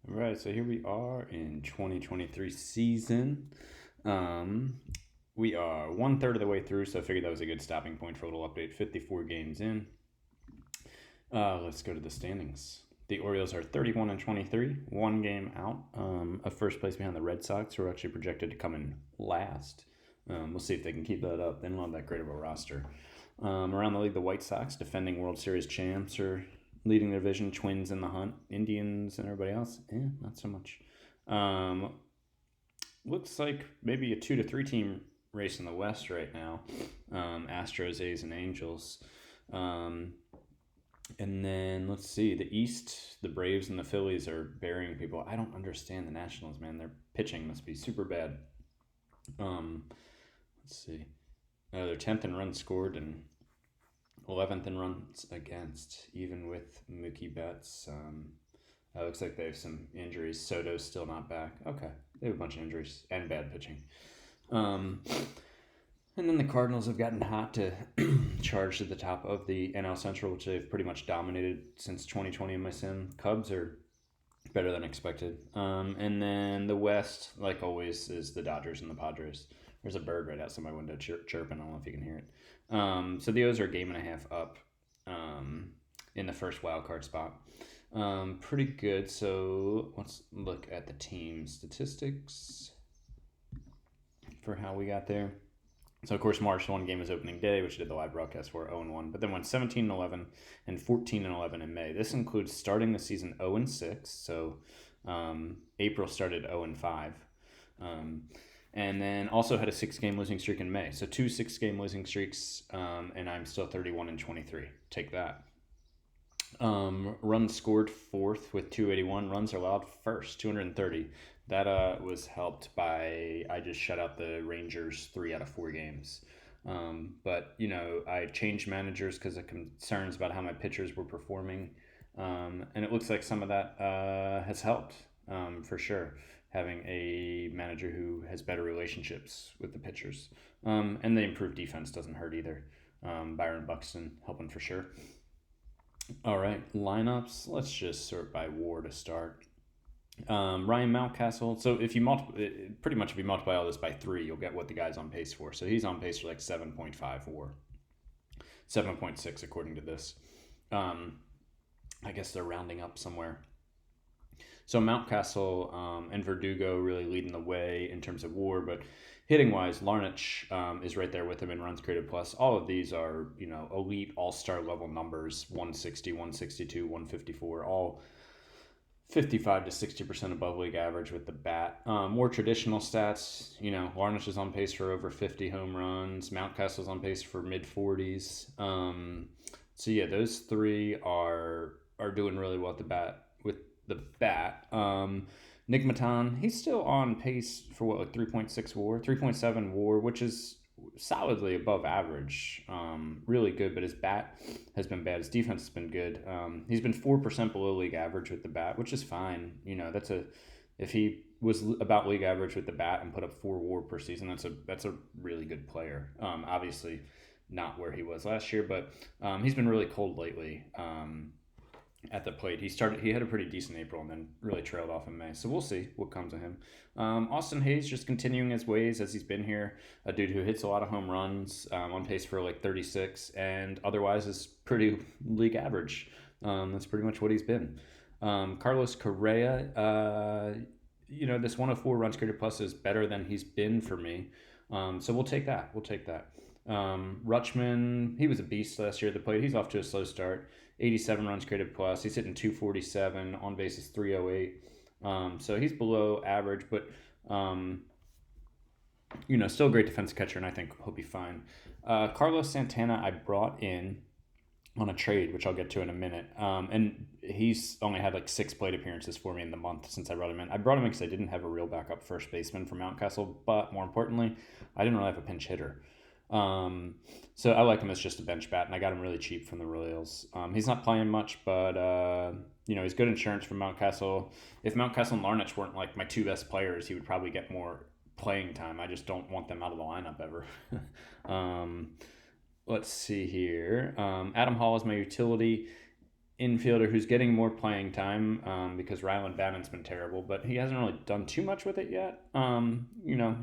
All right, so here we are in 2023 season. Um, we are one third of the way through, so I figured that was a good stopping point for a little update. 54 games in. Let's go to the standings. The Orioles are 31 and 23, one game out of first place behind the Red Sox, who are actually projected to come in last. We'll see if they can keep that up. They don't have that great of a roster. Around the league, the White Sox, defending World Series champs, are leading the division. Twins in the hunt. Indians and everybody else, not so much. Um, Looks like maybe a 2 to 3 team race in the West right now. Astros, A's, and Angels. Um, and then let's see, the East, the Braves and the Phillies are burying people. I don't understand the Nationals, man. Their pitching must be super bad. Um, let's see. They're 10th in runs scored and 11th in runs against, even with Mookie Betts. It looks like they have some injuries. Soto's still not back. Okay, they have a bunch of injuries and bad pitching. Um, and then the Cardinals have gotten hot to charge to the top of the NL Central, which they've pretty much dominated since 2020 in my sim. Cubs are better than expected. And then the West, like always, is the Dodgers and the Padres. There's a bird right outside my window chirping. I don't know if you can hear it. So the O's are a game and a half up in the first wild card spot. Pretty good. So let's look at the team statistics for how we got there. So, of course, March 1 game was opening day, which I did the live broadcast for 0-1, but then went 17-11 and 14-11 in May. This includes starting the season 0-6, so April started 0-5. And then also had a 6-game losing streak in May. So 2 6-game losing streaks, and I'm still 31 and 23. Take that. Runs scored fourth with 281. Runs allowed first, 230. That was helped by I just shut out the Rangers 3 out of 4 games. But I changed managers because of concerns about how my pitchers were performing, and it looks like some of that has helped for sure. Having a manager who has better relationships with the pitchers, and the improved defense doesn't hurt either. Byron Buxton helping for sure. All right, lineups. Let's just sort by WAR to start. Ryan Mountcastle. So if you pretty much if you multiply all this by 3, you'll get what the guy's on pace for. So he's on pace for like 7.5 WAR, 7.6 according to this. I guess they're rounding up somewhere. So Mountcastle and Verdugo really leading the way in terms of WAR, but hitting wise, Larnach is right there with him in runs created plus. All of these are elite all-star level numbers: 160, 162, 154, all 55 to 60% above league average with the bat. More traditional stats, Larnach is on pace for over 50 home runs. Mountcastle's on pace for mid 40s. So yeah, those 3 are doing really well at the bat with the bat. Nick Maton, he's still on pace for what, like 3.6 WAR, 3.7 WAR, which is solidly above average. Really good, but his bat has been bad. His defense has been good. He's been 4% below league average with the bat, which is fine. If he was about league average with the bat and put up 4 WAR per season, that's a really good player. Obviously not where he was last year, but he's been really cold lately. At the plate, he had a pretty decent April and then really trailed off in May. So we'll see what comes of him. Austin Hayes just continuing his ways as he's been here. A dude who hits a lot of home runs, on pace for like 36, and otherwise is pretty league average. That's pretty much what he's been. Carlos Correa, this 104 runs created plus is better than he's been for me. So we'll take that. Rutschman, he was a beast last year at the plate. He's off to a slow start. 87 runs created plus. He's hitting 247. On base is 308. So he's below average, but still a great defensive catcher, and I think he'll be fine. Carlos Santana, I brought in on a trade, which I'll get to in a minute. And he's only had like 6 plate appearances for me in the month since I brought him in. I brought him in because I didn't have a real backup first baseman for Mountcastle, but more importantly, I didn't really have a pinch hitter. So I like him as just a bench bat, and I got him really cheap from the Royals. He's not playing much, but he's good insurance from Mountcastle. If Mountcastle and Larnach weren't like my 2 best players, he would probably get more playing time. I just don't want them out of the lineup ever. Let's see here. Adam Hall is my utility. infielder who's getting more playing time because Ryland Bannon's been terrible, but he hasn't really done too much with it yet.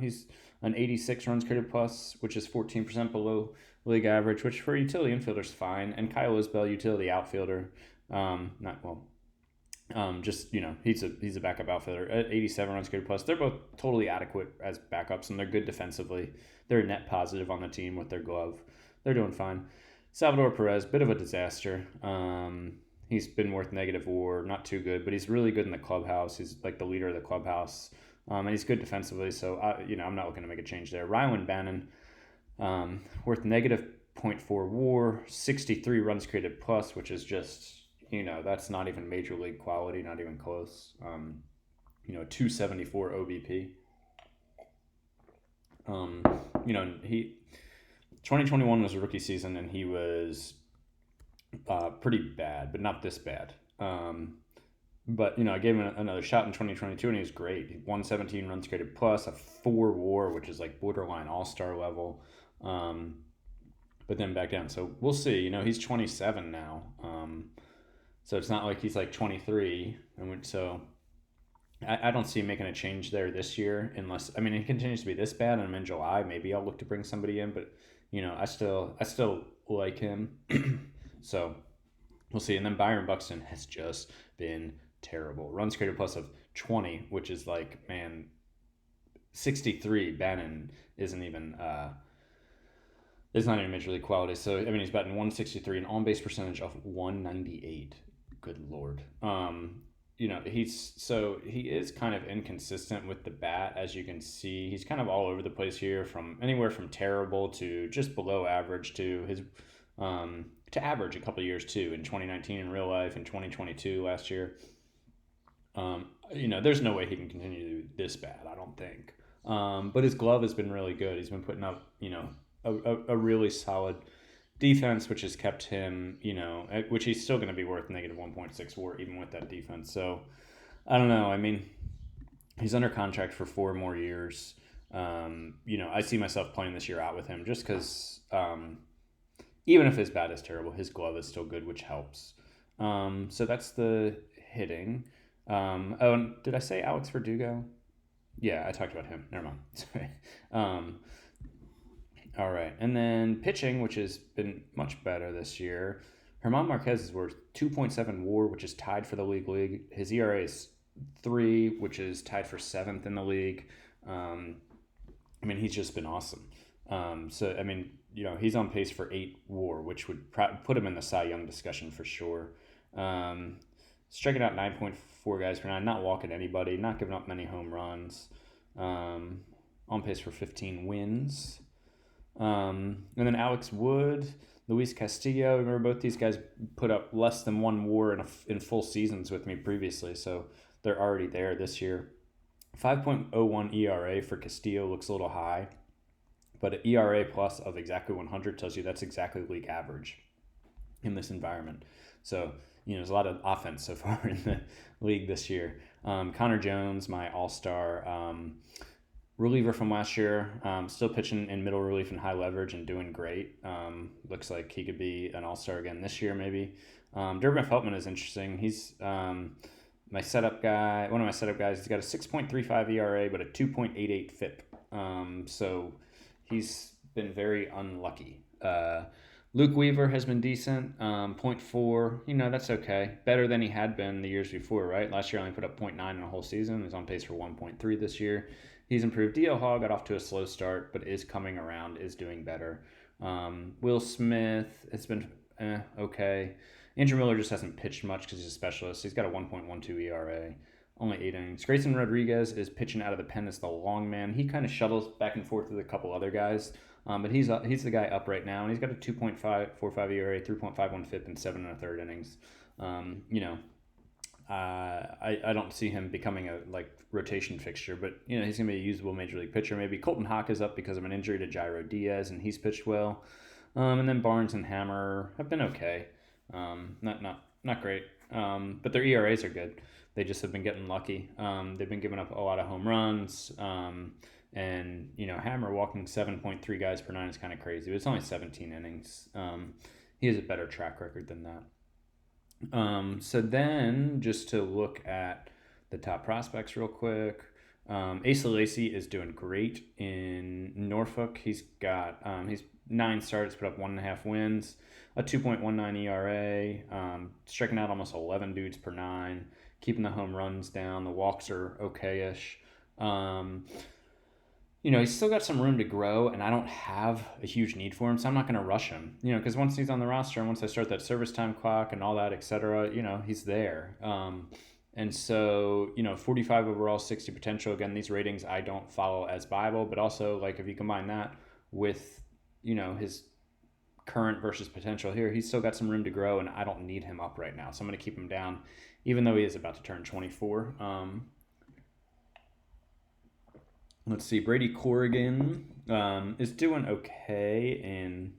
He's an 86 runs created plus, which is 14% below league average, which for a utility infielder is fine. And Kyle Isbell, utility outfielder, not well. He's a backup outfielder at 87 runs created plus. They're both totally adequate as backups, and they're good defensively. They're net positive on the team with their glove. They're doing fine. Salvador Perez, bit of a disaster. He's been worth negative WAR, not too good, but he's really good in the clubhouse. He's like the leader of the clubhouse, and he's good defensively. So I'm not looking to make a change there. Ryland Bannon, worth negative 0.4 WAR, 63 runs created plus, which is just that's not even major league quality, not even close. 274 OBP. He 2021 was a rookie season, and he was pretty bad, but not this bad. But I gave him another shot in 2022, and he was great. 117 runs created plus, a 4 WAR, which is like borderline all-star level. But then back down. So we'll see. He's 27 now. So it's not like he's like 23. And so I don't see him making a change there this year unless, he continues to be this bad, and I'm in July. Maybe I'll look to bring somebody in, but I still like him. So we'll see. And then Byron Buxton has just been terrible. Runs created plus of 20, which is like, 63. Bannon isn't even it's not even major league quality. So he's batting 163, an on base percentage of 198. Good Lord. He is kind of inconsistent with the bat, as you can see. He's kind of all over the place here, from anywhere from terrible to just below average to his to average a couple of years too. In 2019 in real life, in 2022 last year. There's no way he can continue to do this bad, I don't think. But his glove has been really good. He's been putting up, a really solid defense, which has kept him, which he's still going to be worth negative 1.6 WAR even with that defense. So I don't know. He's under contract for 4 more years. I see myself playing this year out with him just because even if his bat is terrible, his glove is still good, which helps. So that's the hitting. And did I say Alex Verdugo? Yeah, I talked about him. Never mind. Sorry. All right. And then pitching, which has been much better this year. German Marquez is worth 2.7 WAR, which is tied for the league. His ERA is 3, which is tied for 7th in the league. He's just been awesome. He's on pace for 8 WAR, which would put him in the Cy Young discussion for sure. Striking out 9.4 guys per 9, not walking anybody, not giving up many home runs. On pace for 15 wins. And then Alex Wood, Luis Castillo. Remember, both these guys put up less than 1 WAR in full seasons with me previously, so they're already there this year. 5.01 ERA for Castillo looks a little high, but an ERA plus of exactly 100 tells you that's exactly league average in this environment. So there's a lot of offense so far in the league this year. Connor Jones, my all-star reliever from last year, still pitching in middle relief and high leverage and doing great. Looks like he could be an all-star again this year, maybe. Durbin Feltman is interesting. He's my setup guy. One of my setup guys. He's got a 6.35 ERA, but a 2.88 FIP. So he's been very unlucky. Luke Weaver has been decent, 0.4. That's okay. Better than he had been the years before, right? Last year only put up 0.9 in a whole season. He's on pace for 1.3 this year. He's improved. DL Hall got off to a slow start, but is coming around, is doing better. Will Smith, it's been okay. Andrew Miller just hasn't pitched much because he's a specialist. He's got a 1.12 ERA, only 8 innings. Grayson Rodriguez is pitching out of the pen as the long man. He kind of shuttles back and forth with a couple other guys, but he's the guy up right now, and he's got a 2.545 ERA, 3.51 FIP, and 7 1/3 innings. I don't see him becoming a rotation fixture, but he's gonna be a usable major league pitcher. Maybe Colton Hawk is up because of an injury to Jairo Diaz, and he's pitched well. And then Barnes and Hammer have been okay, not great, but their ERAs are good. They just have been getting lucky. They've been giving up a lot of home runs, and Hammer walking 7.3 guys per 9 is kind of crazy. But it's only 17 innings. He has a better track record than that. So then, just to look at the top prospects real quick, Asa Lacy is doing great in Norfolk. He's 9 starts, put up 1.5 wins, a 2.19 ERA, striking out almost 11 dudes per nine, keeping the home runs down. The walks are okay-ish. Um, he's still got some room to grow, and I don't have a huge need for him, so I'm not going to rush him. Because once he's on the roster and once I start that service time clock and all that, etc., he's there. And so, 45 overall, 60 potential. Again, these ratings I don't follow as Bible, but also, like, if you combine that with, his current versus potential here, he's still got some room to grow, and I don't need him up right now. So I'm going to keep him down, even though he is about to turn 24. Let's see. Brady Corrigan is doing okay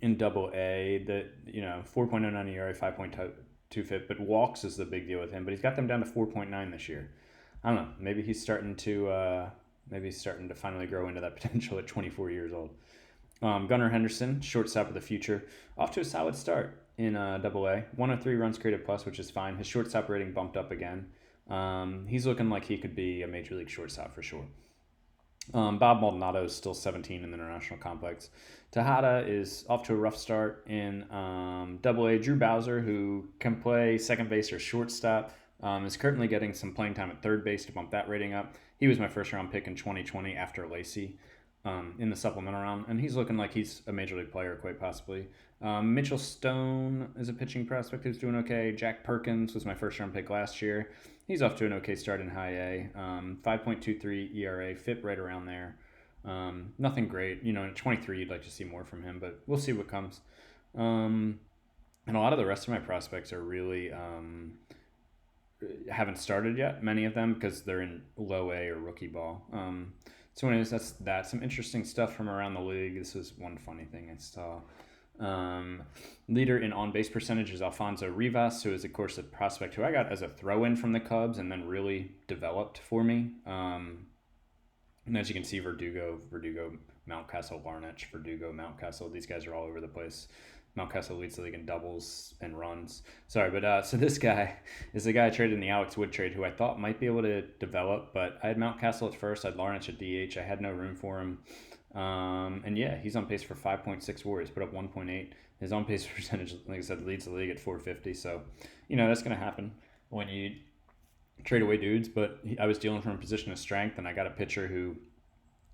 in Double A. That 4.09 ERA, 5.2 FIP, but walks is the big deal with him. But he's got them down to 4.9 this year. I don't know. Maybe he's starting to finally grow into that potential at 24 years old. Gunnar Henderson, shortstop of the future, off to a solid start in Double A. 103 runs created plus, which is fine. His shortstop rating bumped up again. He's looking like he could be a major league shortstop for sure. Bob Maldonado is still 17 in the international complex. Tejada is off to a rough start in Double A. Drew Bowser, who can play second base or shortstop, is currently getting some playing time at third base to bump that rating up. He was my first round pick in 2020 after Lacy in the supplemental round, and he's looking like he's a major league player quite possibly. Mitchell Stone is a pitching prospect who's doing okay. Jack Perkins was my first round pick last year. He's off to an okay start in high A. 5.23 ERA, FIP right around there. Nothing great. At 23, you'd like to see more from him, but we'll see what comes. And a lot of the rest of my prospects are really haven't started yet, many of them, because they're in low A or rookie ball. So anyways, that's some interesting stuff from around the league. This is one funny thing I saw. Leader in on-base percentage is Alfonso Rivas, who is, of course, a prospect who I got as a throw-in from the Cubs and then really developed for me. And as you can see, Verdugo, Mountcastle, Larnach, Verdugo, Mountcastle, these guys are all over the place. Mountcastle leads the league in doubles and runs. Sorry, but so this guy is the guy I traded in the Alex Wood trade, who I thought might be able to develop, but I had Mountcastle at first, I had Larnach at DH, I had no room for him. And yeah, he's on pace for 5.6 WAR. He's put up 1.8. His on pace percentage, like I said, leads the league at 450. So, that's going to happen when you trade away dudes. But I was dealing from a position of strength, and I got a pitcher who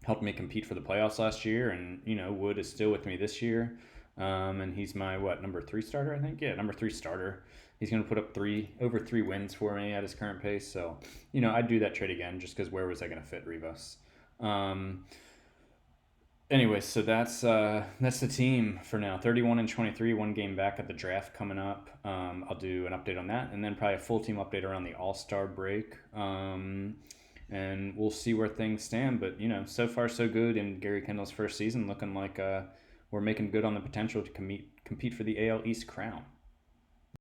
helped me compete for the playoffs last year. And, Wood is still with me this year. And he's my, number 3 starter, I think? Yeah, number 3 starter. He's going to put up over 3 wins for me at his current pace. So, I'd do that trade again just because where was I going to fit Rivas? Anyway, so that's the team for now. 31-23, 1 game back at the draft coming up. I'll do an update on that, and then probably a full team update around the All-Star break. And we'll see where things stand. But so far so good in Gary Kendall's first season, looking like we're making good on the potential to compete for the AL East crown.